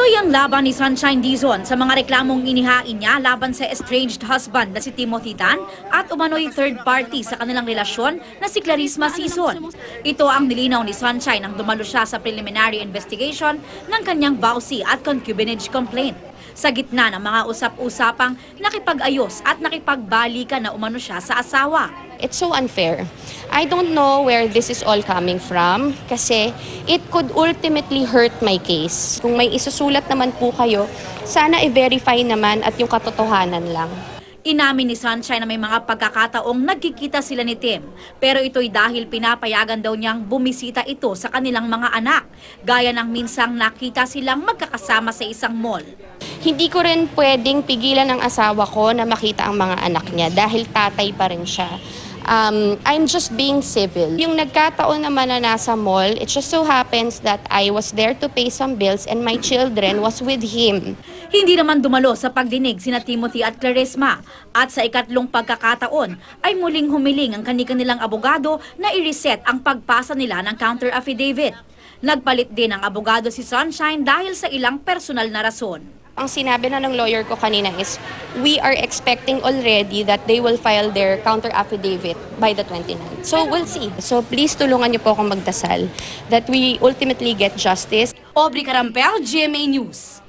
Tuloy ang laban ni Sunshine Dizon sa mga reklamong inihain niya laban sa estranged husband na si Timothy Tan at umano'y third party sa kanilang relasyon na si Clarisma Sison. Ito ang nilinaw ni Sunshine nang dumalo siya sa preliminary investigation ng kanyang vowsy at concubinage complaint. Sa gitna ng mga usap-usapang nakipag-ayos at nakipagbalikan na umano siya sa asawa. It's so unfair. I don't know where this is all coming from kasi it could ultimately hurt my case. Kung may isusulat naman po kayo, sana i-verify naman at yung katotohanan lang. Inamin ni Sunshine na may mga pagkakataong nagkikita sila ni Tim, pero ito'y dahil pinapayagan daw niyang bumisita ito sa kanilang mga anak, gaya ng minsang nakita silang magkakasama sa isang mall. Hindi ko rin pwedeng pigilan ang asawa ko na makita ang mga anak niya dahil tatay pa rin siya. I'm just being civil. Yung nagkataon naman na nasa mall, it just so happens that I was there to pay some bills and my children was with him. Hindi naman dumalo sa pagdinig sina Timothy at Clarisma at sa ikatlong pagkakataon ay muling humiling ang kanilang abogado na i-reset ang pagpasa nila ng counter affidavit. Nagpalit din ang abogado si Sunshine dahil sa ilang personal na rason. Ang sinabi na ng lawyer ko kanina is, we are expecting already that they will file their counter affidavit by the 29th. So we'll see. So please tulungan niyo po akong magdasal that we ultimately get justice. Aubrey Carampel, GMA News.